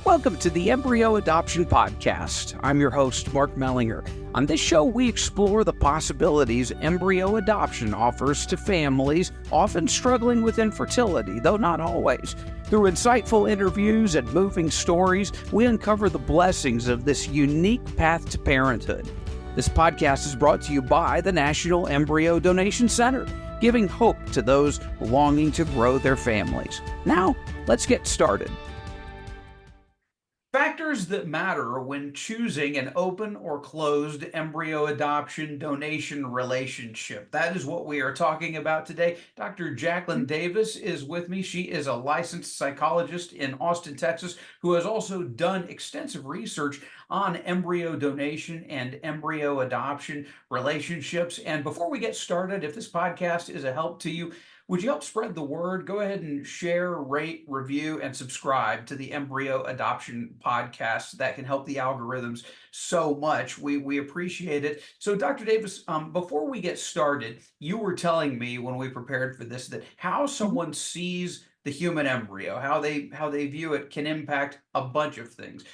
Welcome to the Embryo Adoption Podcast. I'm your host, Mark Mellinger. On this show, we explore the possibilities embryo adoption offers to families often struggling with infertility, though not always. Through insightful interviews and moving stories, we uncover the blessings of this unique path to parenthood. This podcast is brought to you by the National Embryo Donation Center, giving hope to those longing to grow their families. Now, let's get started. Factors that matter when choosing an open or closed embryo adoption donation relationship. That is what we are talking about today. Dr. Jaclyn Davis is with me. She is a licensed psychologist in Austin, Texas, who has also done extensive research on embryo donation and embryo adoption relationships. And before we get started, if this podcast is a help to you, would you help spread the word? Go ahead and share, rate, review, and subscribe to the Embryo Adoption Podcast. That can help the algorithms so much. We appreciate it. So, Dr. Davis, before we get started, you were telling me when we prepared for this that how someone sees the human embryo, how they view it, can impact a bunch of things.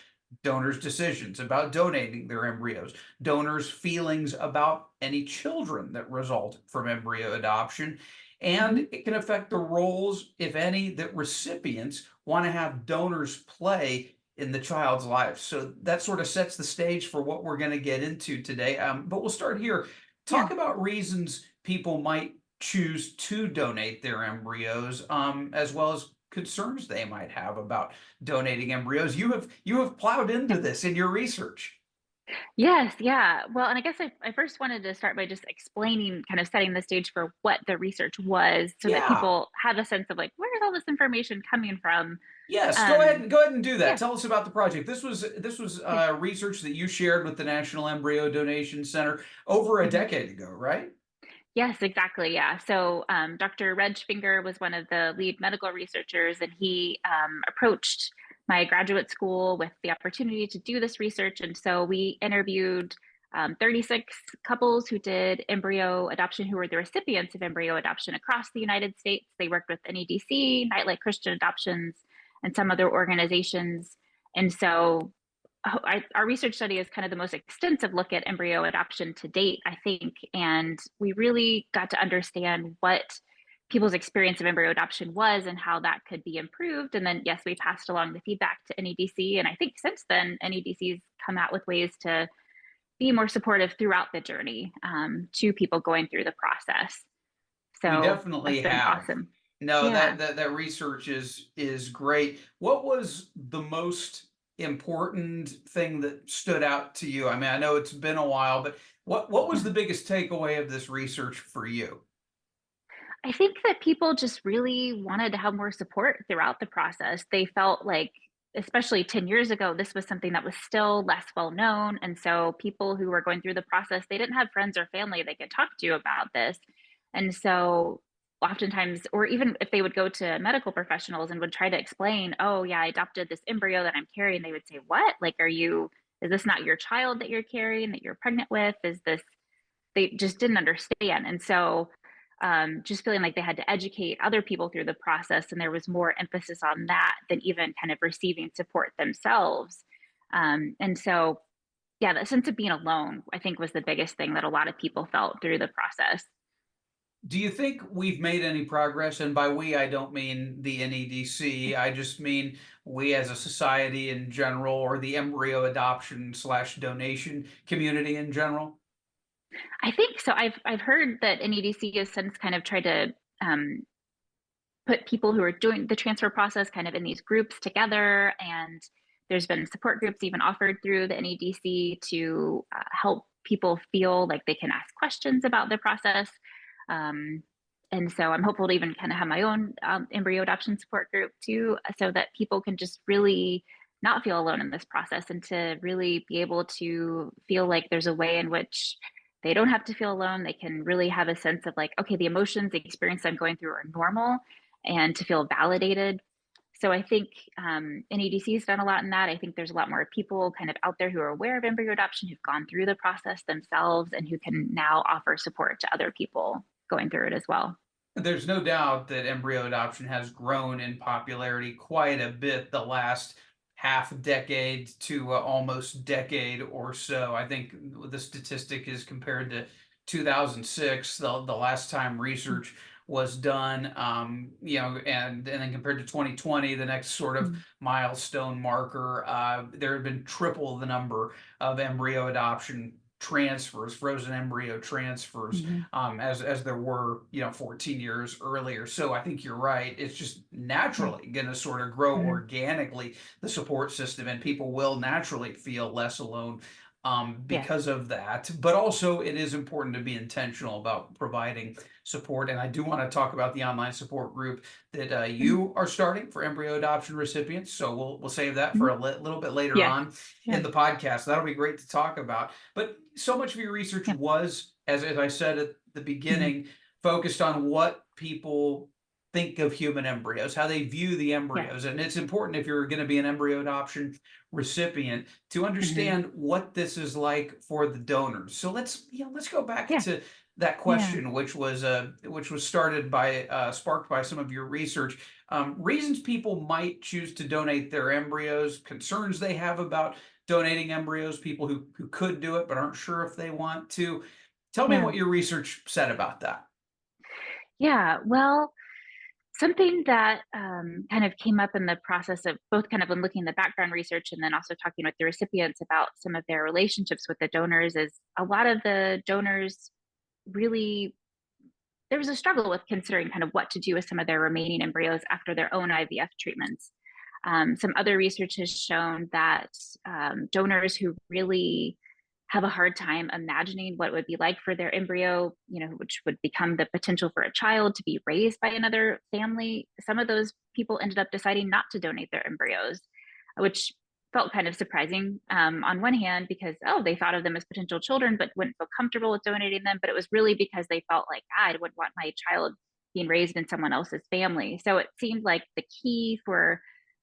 Donors' decisions about donating their embryos, donors' feelings about any children that result from embryo adoption. And it can affect the roles, if any, that recipients want to have donors play in the child's life. So that sort of sets the stage for what we're going to get into today. But we'll start here. Talk about reasons people might choose to donate their embryos, as well as concerns they might have about donating embryos. You have plowed into this in your research. Yes, yeah. Well, and I guess I first wanted to start by just explaining, kind of setting the stage for what the research was so that Yeah. people have a sense of like, where is all this information coming from? Yes, go ahead and do that. Yeah. Tell us about the project. This was research that you shared with the National Embryo Donation Center over a Mhm. decade ago, right? Yes, exactly. Yeah. So Dr. Reg Finger was one of the lead medical researchers, and he approached my graduate school with the opportunity to do this research. And so we interviewed 36 couples who did embryo adoption, who were the recipients of embryo adoption across the United States. They worked with NEDC, Nightlight Christian Adoptions, and some other organizations. And so our research study is kind of the most extensive look at embryo adoption to date, I think. And we really got to understand what people's experience of embryo adoption was and how that could be improved. And then, yes, we passed along the feedback to NEDC. And I think since then, NEDC's come out with ways to be more supportive throughout the journey to people going through the process. We So definitely that's been have. awesome. No, Yeah. that research is great. What was the most important thing that stood out to you? I mean, I know it's been a while, but what was Yeah. the biggest takeaway of this research for you? I think that people just really wanted to have more support throughout the process. They felt like, especially 10 years ago, this was something that was still less well known. And so people who were going through the process, they didn't have friends or family they could talk to about this. And so oftentimes, or even if they would go to medical professionals and would try to explain, oh, yeah, I adopted this embryo that I'm carrying, they would say, what? Like, is this not your child that you're carrying, that you're pregnant with? They just didn't understand. And so just feeling like they had to educate other people through the process, and there was more emphasis on that than even kind of receiving support themselves. And so, yeah, that sense of being alone, I think, was the biggest thing that a lot of people felt through the process. Do you think we've made any progress? And by we, I don't mean the NEDC. I just mean we as a society in general, or the embryo adoption slash donation community in general. I think so. I've heard that NEDC has since kind of tried to um, put people who are doing the transfer process kind of in these groups together, and there's been support groups even offered through the NEDC to help people feel like they can ask questions about the process. Um, and so I'm hopeful to even kind of have my own embryo adoption support group too, so that people can just really not feel alone in this process, and to really be able to feel like there's a way in which they don't have to feel alone. They can really have a sense of like, okay, the emotions, the experience I'm going through are normal, and to feel validated. So I think NEDC has done a lot in that. I think there's a lot more people kind of out there who are aware of embryo adoption, who've gone through the process themselves, and who can now offer support to other people going through it as well. There's no doubt that embryo adoption has grown in popularity quite a bit the last half decade to almost decade or so. I think the statistic is compared to 2006, the last time research was done, and then compared to 2020, the next sort of Mm-hmm. milestone marker, there have been triple the number of embryo adoption transfers, frozen embryo transfers, Mm-hmm. as there were, 14 years earlier. So I think you're right. It's just Yeah. naturally going to sort of grow Mm-hmm. organically, the support system, and people will naturally feel less alone Yes. because of that. But also, it is important to be intentional about providing support. And I do want to talk about the online support group that Mm-hmm. you are starting for embryo adoption recipients. So we'll save that Mm-hmm. for a little bit later Yes. on Yeah. in the podcast. That'll be great to talk about. But so much of your research Yeah. was, as I said at the Mm-hmm. beginning, focused on what people think of human embryos, how they view the Yes. embryos. And it's important, if you're going to be an embryo adoption recipient, to Mm-hmm. understand what this is like for the donors. So let's go back Yeah. to that Yeah. question, which was started by sparked by some of your research. Reasons people might choose to donate their embryos, concerns they have about donating embryos, people who could do it but aren't sure if they want to. Tell me Yeah. what your research said about that. Yeah. Well, something that kind of came up in the process of both kind of when looking at the background research and then also talking with the recipients about some of their relationships with the donors is a lot of the donors really, there was a struggle with considering kind of what to do with some of their remaining embryos after their own IVF treatments. Some other research has shown that donors who really have a hard time imagining what it would be like for their embryo, which would become the potential for a child to be raised by another family. Some of those people ended up deciding not to donate their embryos, which felt kind of surprising on one hand because, oh, they thought of them as potential children, but wouldn't feel comfortable with donating them. But it was really because they felt like, I would want my child being raised in someone else's family. So it seemed like the key for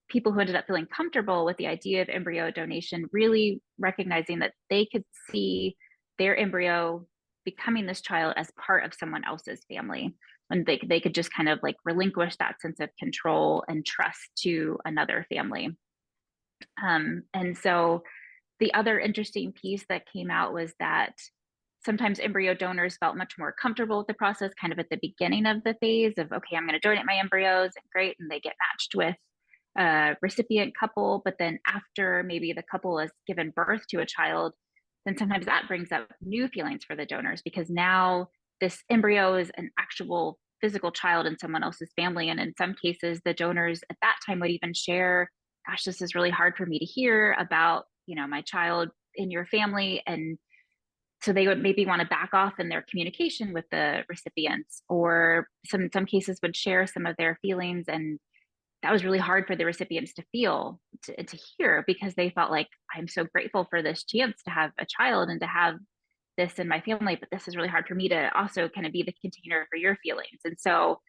people who ended up feeling comfortable with the idea of embryo donation, really recognizing that they could see their embryo becoming this child as part of someone else's family. And they could just kind of like relinquish that sense of control and trust to another family. And so the other interesting piece that came out was that sometimes embryo donors felt much more comfortable with the process kind of at the beginning of the phase of, okay, I'm going to donate my embryos, and great. And they get matched with a recipient couple. But then after maybe the couple has given birth to a child, then sometimes that brings up new feelings for the donors because now this embryo is an actual physical child in someone else's family. And in some cases, the donors at that time would even share, gosh, this is really hard for me to hear about, my child in your family. And so they would maybe want to back off in their communication with the recipients, or in some cases would share some of their feelings. And that was really hard for the recipients to feel, to hear, because they felt like, I'm so grateful for this chance to have a child and to have this in my family, but this is really hard for me to also kind of be the container for your feelings. And so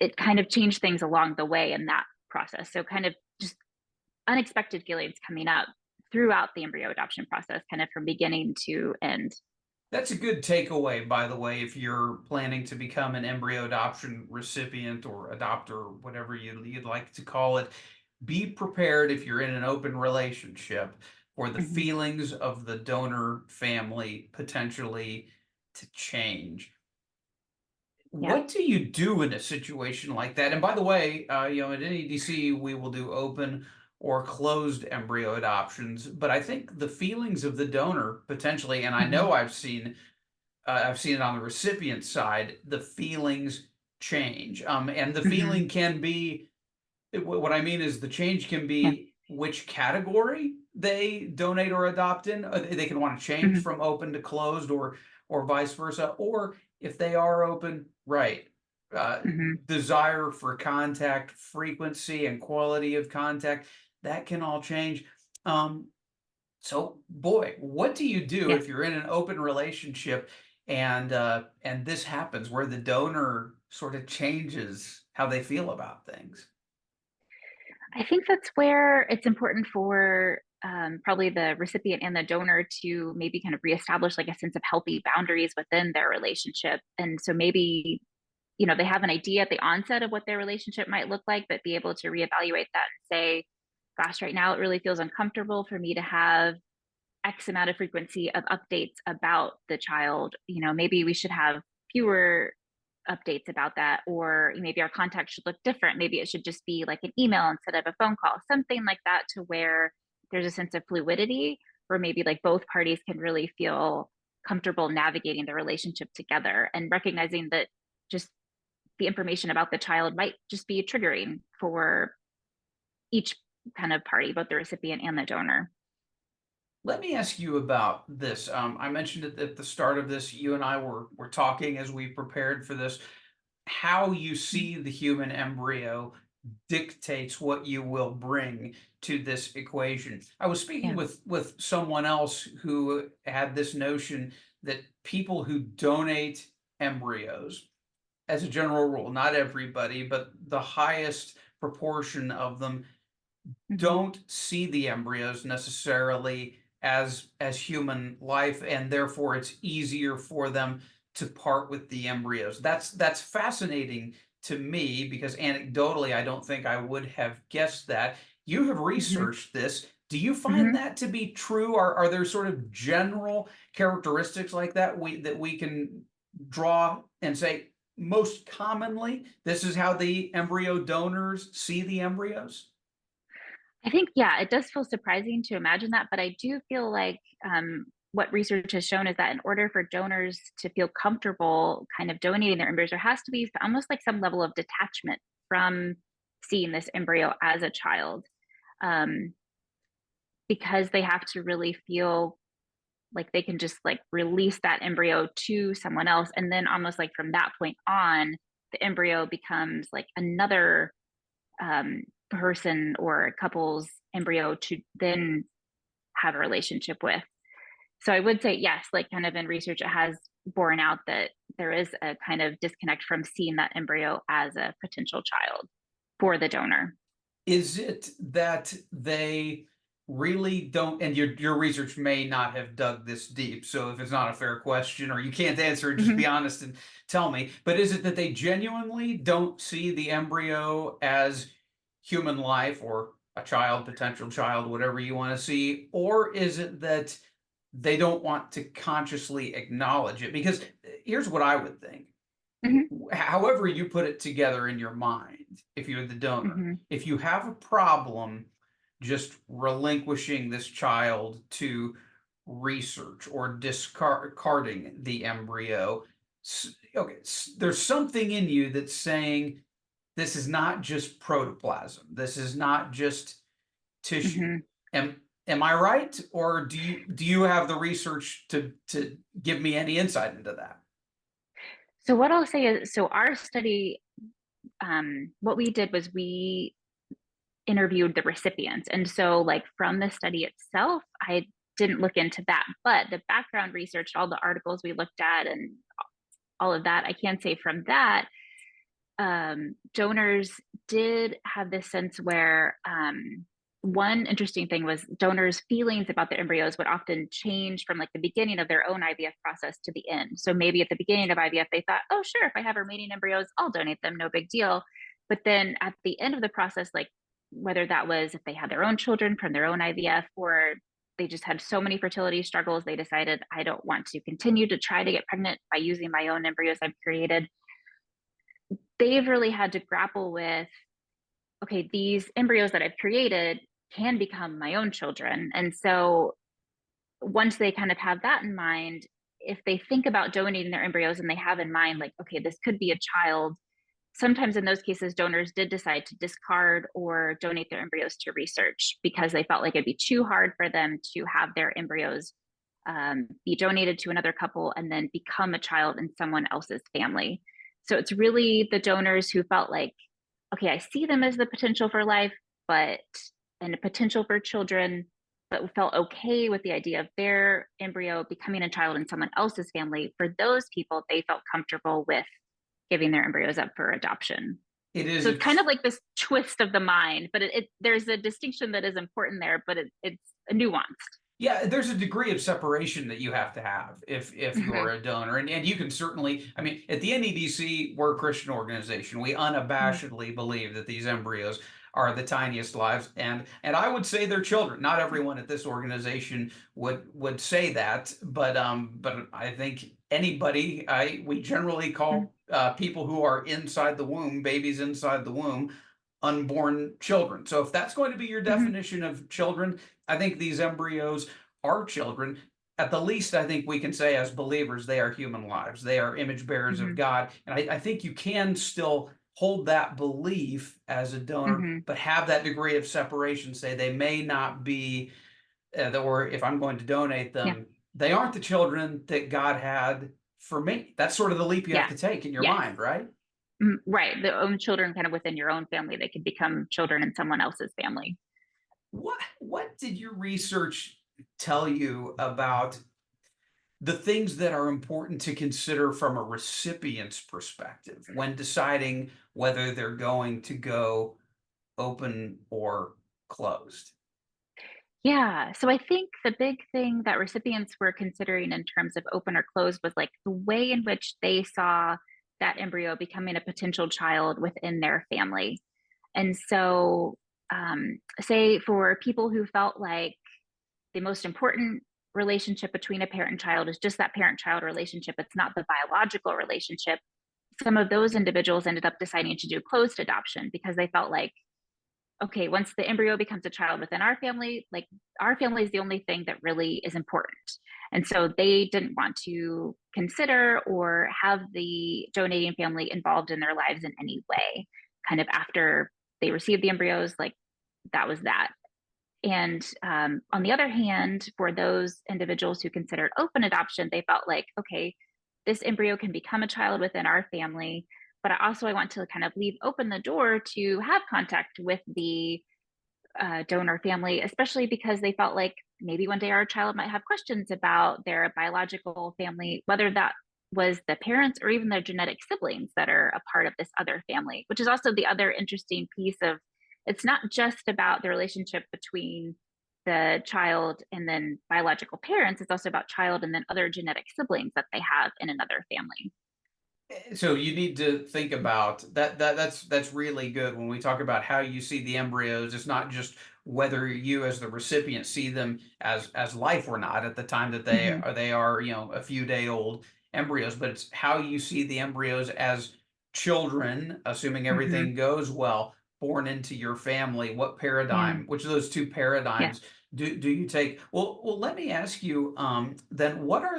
it kind of changed things along the way in that process. So kind of just unexpected feelings coming up throughout the embryo adoption process, kind of from beginning to end. That's a good takeaway, by the way, if you're planning to become an embryo adoption recipient or adopter, whatever you'd like to call it. Be prepared, if you're in an open relationship, for the Mm-hmm. feelings of the donor family potentially to change. Yeah. What do you do in a situation like that? And by the way, at NEDC, we will do open or closed embryo adoptions, but I think the feelings of the donor potentially, and I Mm-hmm. know I've seen it on the recipient side, the feelings change. And the Mm-hmm. feeling can be, what I mean is the change can Yeah. be which category they donate or adopt in. They can want to change Mm-hmm. from open to closed, or vice versa. Or if they are open, right, uh, Mm-hmm. desire for contact, frequency, and quality of contact, that can all change. Um, so, boy, what do you do Yeah. if you're in an open relationship and this happens where the donor sort of changes how they feel about things? I think that's where it's important for probably the recipient and the donor to maybe kind of reestablish like a sense of healthy boundaries within their relationship. And so maybe, they have an idea at the onset of what their relationship might look like, but be able to reevaluate that and say, gosh, right now it really feels uncomfortable for me to have X amount of frequency of updates about the child. Maybe we should have fewer updates about that, or maybe our contact should look different. Maybe it should just be like an email instead of a phone call, something like that, to where there's a sense of fluidity, where maybe like both parties can really feel comfortable navigating the relationship together, and recognizing that just the information about the child might just be triggering for each kind of party, both the recipient and the donor. Let me ask you about this. I mentioned it at the start of this. You and I were talking as we prepared for this. How you Mhm. see the human embryo dictates what you will bring to this equation. I was speaking Yeah. with someone else who had this notion that people who donate embryos, as a general rule, not everybody, but the highest proportion of them, Hmm. don't see the embryos necessarily as human life, and therefore it's easier for them to part with the embryos. That's fascinating to me, because anecdotally I don't think I would have guessed that. You have Hmm. researched this. Do you find Hmm. that to be true? Are there sort of general characteristics like that we can draw and say most commonly this is how the embryo donors see the embryos? I think, yeah, it does feel surprising to imagine that, but I do feel like what research has shown is that in order for donors to feel comfortable kind of donating their embryos, there has to be almost like some level of detachment from seeing this embryo as a child, um, because they have to really feel like they can just like release that embryo to someone else. And then almost like from that point on, the embryo becomes like another person or couple's embryo to then have a relationship with. So I would say yes, like kind of in research, it has borne out that there is a kind of disconnect from seeing that embryo as a potential child for the donor. Is it that they really don't, and your research may not have dug this deep, so if it's not a fair question or you can't answer it, just Hmm. be honest and tell me. But is it that they genuinely don't see the embryo as human life or a child, potential child, whatever you want to see? Or is it that they don't want to consciously acknowledge it? Because here's what I would think. Hmm. However you put it together in your mind, if you're the donor, Hmm. if you have a problem just relinquishing this child to research or discarding the embryo, okay, there's something in you that's saying this is not just protoplasm. This is not just tissue. Hmm. Am I right, or do you have the research to give me any insight into that? So what I'll say is, so our study, what we did was we interviewed the recipients. And so, like, from the study itself, I didn't look into that, but the background research, all the articles we looked at, and all of that, I can say from that, donors did have this sense where one interesting thing was donors' feelings about their embryos would often change from like the beginning of their own IVF process to the end. So maybe at the beginning of IVF, they thought, oh, sure, if I have remaining embryos, I'll donate them, no big deal. But then at the end of the process, like whether that was if they had their own children from their own IVF, or they just had so many fertility struggles, they decided, I don't want to continue to try to get pregnant by using my own embryos I've created. They've really had to grapple with, okay, these embryos that I've created can become my own children. And so once they kind of have that in mind, if they think about donating their embryos and they have in mind, like, okay, this could be a child, sometimes in those cases, donors did decide to discard or donate their embryos to research because they felt like it'd be too hard for them to have their embryos be donated to another couple and then become a child in someone else's family. So it's really the donors who felt like, okay, I see them as the potential for life, but and a potential for children, but felt okay with the idea of their embryo becoming a child in someone else's family. For those people, they felt comfortable with giving their embryos up for adoption. It is So it's kind of ex like this twist of the mind, but there's a distinction that is important there, but it's nuanced. Yeah, there's a degree of separation that you have to have if Hmm. you're a donor, and you can certainly. I mean, at the NEDC, we're a Christian organization. We unabashedly believe that these embryos are the tiniest lives, and I would say they're children. Not everyone at this organization would say that, but I think anybody, I we generally Mm, call people who are inside the womb, babies inside the womb, unborn children. So if that's going to be your mhm, definition of children, I think these embryos are children. At the least, I think we can say as believers, they are human lives. They are image bearers of mhm, God. And I think you can still hold that belief as a donor, mhm. but have that degree of separation. Say they may not be, or if I'm going to donate Yeah, them, they aren't the children that God had for me. That's sort of the leap you have yeah, to take in your yes. mind, right? Right, the own children kind of within your own family, they could become children in someone else's family. What did your research tell you about the things that are important to consider from a recipient's perspective when deciding whether they're going to go open or closed? Yeah, so I think the big thing that recipients were considering in terms of open or closed was, like, the way in which they saw that embryo becoming a potential child within their family. And so, say for people who felt like the most important relationship between a parent and child is just that parent child relationship, it's not the biological relationship. Some of those individuals ended up deciding to do closed adoption because they felt like, okay, once the embryo becomes a child within our family, like our family is the only thing that really is important. And so they didn't want to consider or have the donating family involved in their lives in any way. Kind of after they received the embryos, like that was that. And on the other hand, for those individuals who considered open adoption, they felt like, okay, this embryo can become a child within our family, but I want to kind of leave open the door to have contact with the donor family, especially because they felt like maybe one day our child might have questions about their biological family, whether that was the parents or even their genetic siblings that are a part of this other family, which is also the other interesting piece of it's not just about the relationship between the child and then biological parents, it's also about child and then other genetic siblings that they have in another family. So you need to think about that. That's really good. When we talk about how you see the embryos, it's not just whether you as the recipient see them as life or not at the time that Hmm. they are, a few day old embryos, but it's how you see the embryos as children, assuming Hmm. everything goes well, born into your family. What Yeah. paradigm, which of those two Yeah. paradigms do you take? Well, let me ask you, then what are,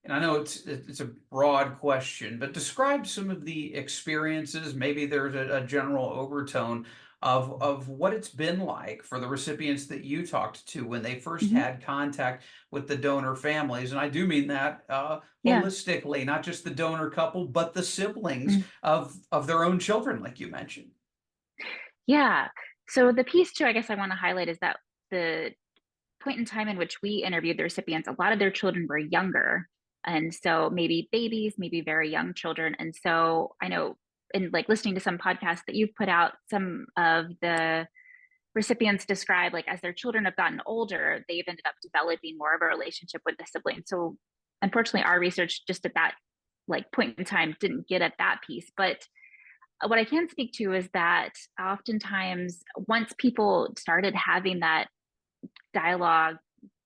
and I know it's a broad question, but describe some of the experiences. Maybe there's a general overtone of what it's been like for the recipients that you talked to when they first Hmm. had contact with the donor families. And I do mean that Yeah. holistically, not just the donor couple, but the siblings Mm. of their own children, like you mentioned. Yeah. So the piece too, I guess I want to highlight is that the point in time in which we interviewed the recipients, a lot of their children were younger. And so maybe babies, maybe very young children. And so I know in like listening to some podcasts that you've put out, some of the recipients describe like as their children have gotten older, they've ended up developing more of a relationship with the siblings. So unfortunately, our research just at that like point in time didn't get at that piece. But what I can speak to is that oftentimes once people started having that dialogue,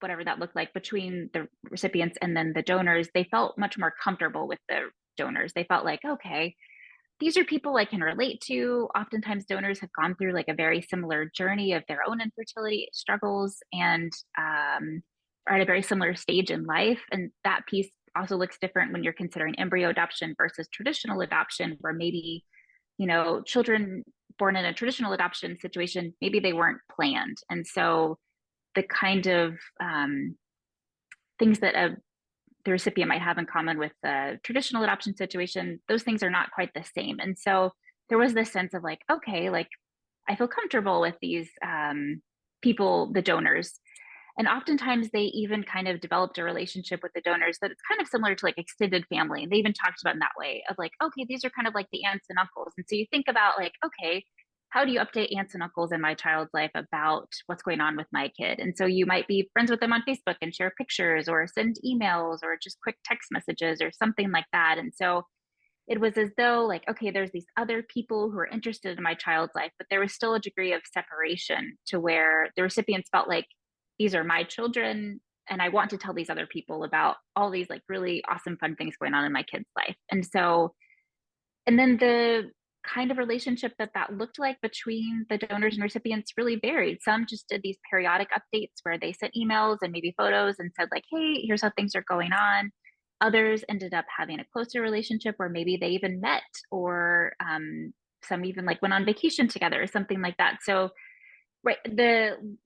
whatever that looked like between the recipients and then the donors, they felt much more comfortable with the donors. They felt like, okay, these are people I can relate to. Oftentimes, donors have gone through like a very similar journey of their own infertility struggles and are at a very similar stage in life. And that piece also looks different when you're considering embryo adoption versus traditional adoption, where maybe, children born in a traditional adoption situation, maybe they weren't planned. And so the kind of things that the recipient might have in common with the traditional adoption situation, those things are not quite the same. And so there was this sense of like, okay, like I feel comfortable with these people, the donors. And oftentimes they even kind of developed a relationship with the donors that it's kind of similar to like extended family. And they even talked about in that way of like, okay, these are kind of like the aunts and uncles. And so you think about like, okay, how do you update aunts and uncles in my child's life about what's going on with my kid? And so you might be friends with them on Facebook and share pictures or send emails or just quick text messages or something like that. And so it was as though like, okay, there's these other people who are interested in my child's life, but there was still a degree of separation to where the recipients felt like these are my children and I want to tell these other people about all these like really awesome fun things going on in my kid's life. And so and then the kind of relationship that that looked like between the donors and recipients really varied. Some just did these periodic updates where they sent emails and maybe photos and said like, "Hey, here's how things are going on." Others ended up having a closer relationship where maybe they even met, or some even like went on vacation together or something like that. So, right, the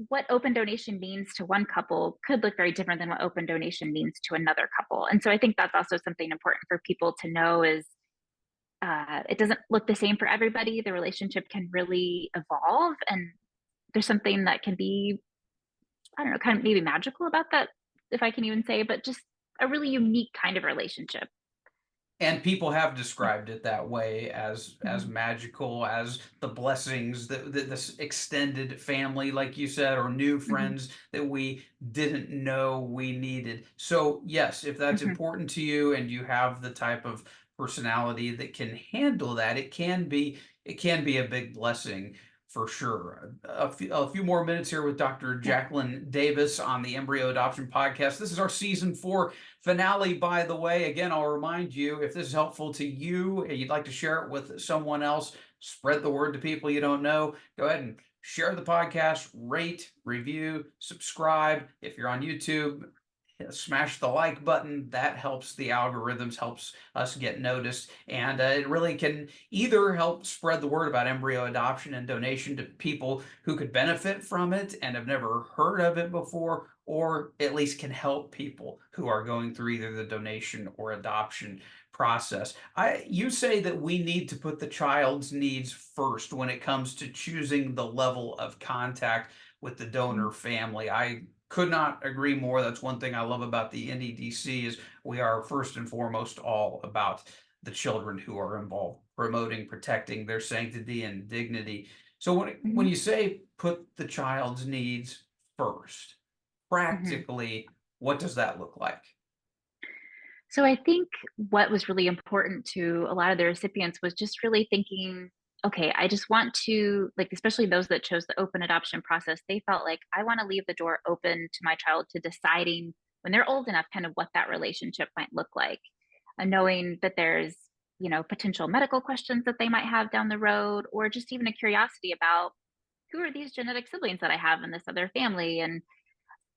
what open donation means to one couple could look very different than what open donation means to another couple. And so I think that's also something important for people to know is it doesn't look the same for everybody. The relationship can really evolve, and there's something that can be, I don't know, kind of maybe magical about that, if I can even say, but just a really unique kind of relationship. And people have described it that way as Mhm, magical, as the blessings that this extended family, like you said, or new mhm, friends that we didn't know we needed. So yes, if that's mhm, important to you and you have the type of personality that can handle that, it can be a big blessing for sure. A few more minutes here with Dr. yeah, Jaclyn Davis on the Embryo Adoption Podcast. This is our season 4 finale, by the way. Again, I'll remind you, if this is helpful to you and you'd like to share it with someone else, spread the word to people you don't know, go ahead and share the podcast, rate, review, subscribe. If you're on YouTube, smash the like button. That helps the algorithms, helps us get noticed, and it really can either help spread the word about embryo adoption and donation to people who could benefit from it and have never heard of it before, or at least can help people who are going through either the donation or adoption process. You say that we need to put the child's needs first when it comes to choosing the level of contact with the mhm, donor family. I could not agree more. That's one thing I love about the NEDC is we are first and foremost all about the children who are involved, promoting, protecting their sanctity and dignity. So when mhm, you say put the child's needs first, mhm. practically, what does that look like? So I think what was really important to a lot of the recipients was just really thinking, okay, I just want to, like, especially those that chose the open adoption process, they felt like I want to leave the door open to my child to deciding when they're old enough kind of what that relationship might look like. And knowing that there's, potential medical questions that they might have down the road, or just even a curiosity about who are these genetic siblings that I have in this other family. And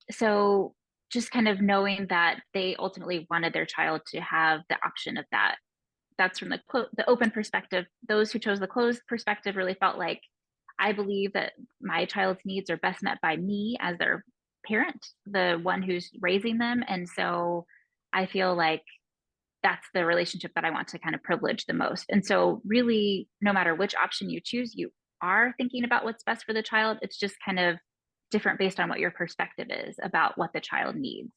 so just kind of knowing that they ultimately wanted their child to have the option of that. That's from the open perspective. Those who chose the closed perspective really felt like I believe that my child's needs are best met by me as their parent, the one who's raising them. And so I feel like that's the relationship that I want to kind of privilege the most. And so really, no matter which option you choose, you are thinking about what's best for the child. It's just kind of different based on what your perspective is about what the child needs.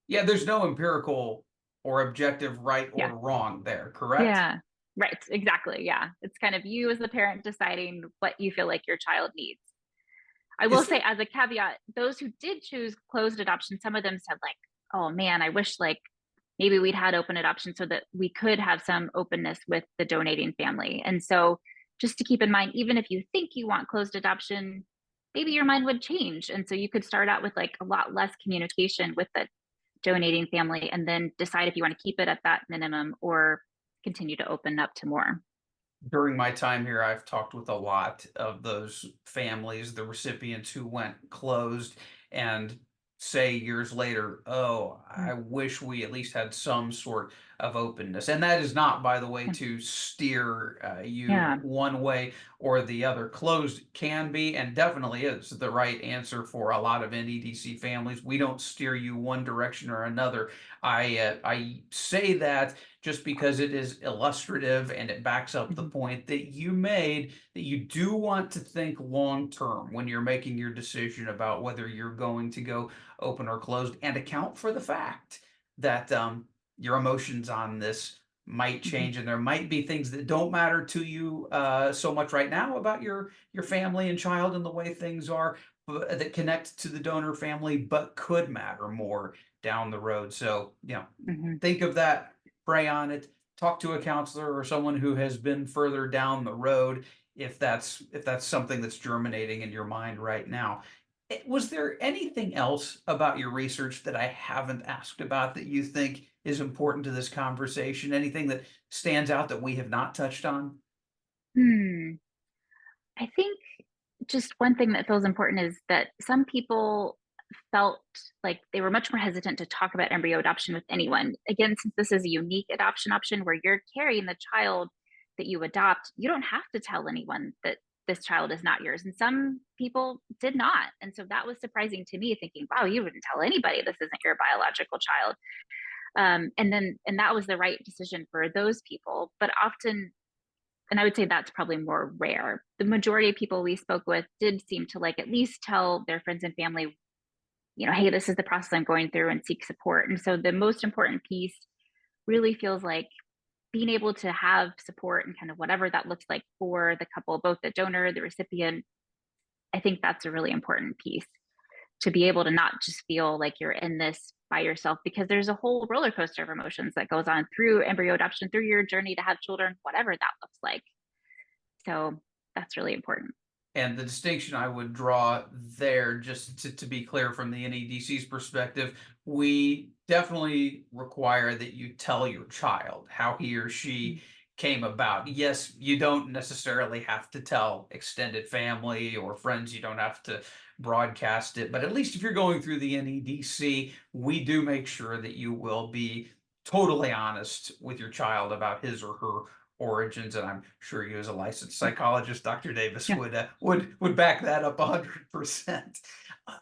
Yeah, there's no empirical or objective right Yeah. or wrong there, correct? Yeah. Right. Exactly. Yeah. It's kind of you as the parent deciding what you feel like your child needs. I will Is say there as a caveat, those who did choose closed adoption, some of them said like, "Oh man, I wish like maybe we'd had open adoption so that we could have some openness with the donating family." And so just to keep in mind, even if you think you want closed adoption, maybe your mind would change. And so you could start out with like a lot less communication with the donating family and then decide if you want to keep it at that minimum or continue to open up to more. During my time here, I've talked with a lot of those families, the recipients who went closed and say years later, "Oh, I Mm, wish we at least had some sort of openness." And that is not, by the way, yeah. to steer you Yeah. one way or the other. Closed can be and definitely is the right answer for a lot of NEDC families. We don't steer you one direction or another. I say that just because it is illustrative and it backs up the Mhm, point that you made that you do want to think long term when you're making your decision about whether you're going to go open or closed and account for the fact that your emotions on this might mhm, change and there might be things that don't matter to you so much right now about your family and child and the way things are that connect to the donor family but could matter more down the road. So mhm, think of that, pray on it, talk to a counselor or someone who has been further down the road if that's something that's germinating in your mind right now. Was there anything else about your research that I haven't asked about that you think is important to this conversation? Anything that stands out that we have not touched on? Hmm. I think just one thing that feels important is that some people felt like they were much more hesitant to talk about embryo adoption with anyone. Again, since this is a unique adoption option where you're carrying the child that you adopt, you don't have to tell anyone that this child is not yours. And some people did not. And so that was surprising to me, thinking, wow, you wouldn't tell anybody this isn't your biological child. And that was the right decision for those people. But often, and I would say that's probably more rare. The majority of people we spoke with did seem to like at least tell their friends and family, hey, this is the process I'm going through, and seek support. And so the most important piece really feels like being able to have support and kind of whatever that looks like for the couple, both the donor, the recipient. I think that's a really important piece, to be able to not just feel like you're in this by yourself, because there's a whole roller coaster of emotions that goes on through embryo adoption, through your journey to have children, whatever that looks like. So that's really important. And the distinction I would draw there, just to be clear from the NEDC's perspective, we definitely require that you tell your child how he or she came about. Yes, you don't necessarily have to tell extended family or friends, you don't have to broadcast it, but at least if you're going through the NEDC, we do make sure that you will be totally honest with your child about his or her origins, and I'm sure you, as a licensed psychologist, Dr. Davis, Yeah. would back that up 100%.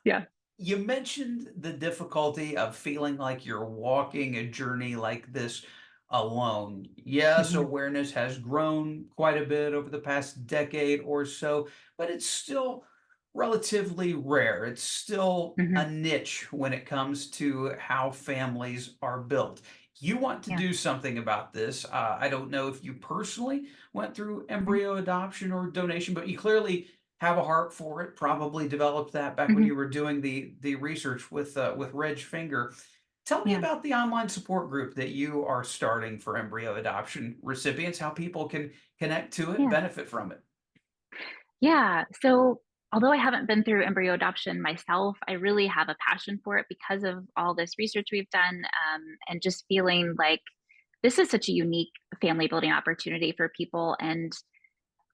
Yeah. You mentioned the difficulty of feeling like you're walking a journey like this alone. Yes, Hmm. awareness has grown quite a bit over the past decade or so, but it's still relatively rare. It's still Hmm. a niche when it comes to how families are built. You want to Yeah. do something about this. I don't know if you personally went through Hmm. embryo adoption or donation, but you clearly have a heart for it. Probably developed that back when Hmm. you were doing the research with Reg Finger. Tell me Yeah. about the online support group that you are starting for embryo adoption recipients. How people can connect to it and Yeah. benefit from it. Yeah. So, although I haven't been through embryo adoption myself, I really have a passion for it because of all this research we've done, and just feeling like this is such a unique family building opportunity for people. And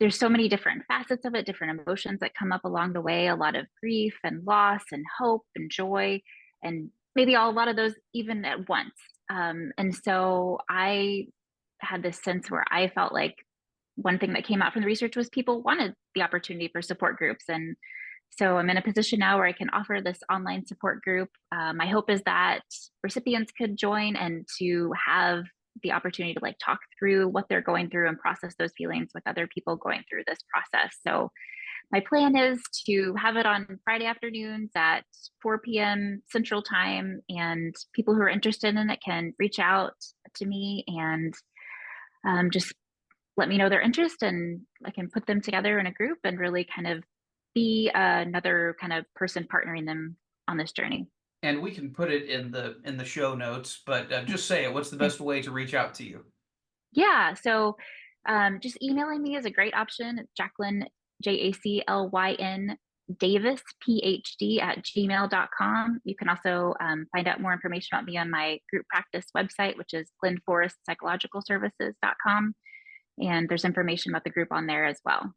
there's so many different facets of it, different emotions that come up along the way, a lot of grief and loss and hope and joy, and maybe a lot of those even at once. And so I had this sense where I felt like one thing that came out from the research was people wanted the opportunity for support groups. And so I'm in a position now where I can offer this online support group. My hope is that recipients could join and to have the opportunity to like talk through what they're going through and process those feelings with other people going through this process. So my plan is to have it on Friday afternoons at 4 p.m. Central Time, and people who are interested in it can reach out to me and just let me know their interest, and I can put them together in a group and really kind of be another kind of person partnering them on this journey. And we can put it in the show notes, but just say it. What's the Yeah. best way to reach out to you? Yeah. So just emailing me is a great option. It's Jaclyn, Jaclyn Davis, PhD at gmail.com. You can also find out more information about me on my group practice website, which is glenforestpsychologicalservices.com. And there's information about the group on there as well.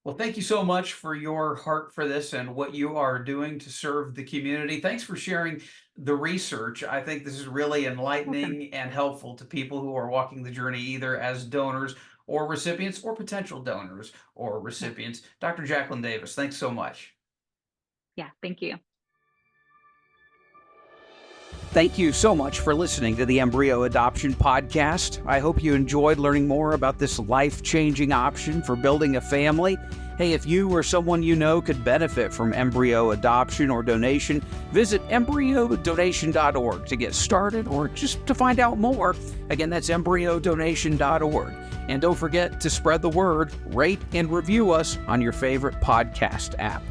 Well, thank you so much for your heart for this and what you are doing to serve the community. Thanks for sharing the research. I think this is really Welcome. enlightening and helpful to people who are walking the journey either as donors or recipients or potential donors or Yeah. recipients. Dr. Jaclyn Davis, thanks so much. Yeah. Thank you. Thank you so much for listening to the Embryo Adoption Podcast. I hope you enjoyed learning more about this life-changing option for building a family. Hey, if you or someone you know could benefit from embryo adoption or donation, visit embryodonation.org to get started or just to find out more. Again, that's embryodonation.org. And don't forget to spread the word, rate, and review us on your favorite podcast app.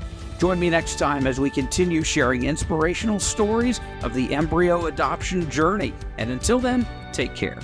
Join me next time as we continue sharing inspirational stories of the embryo adoption journey. And until then, take care.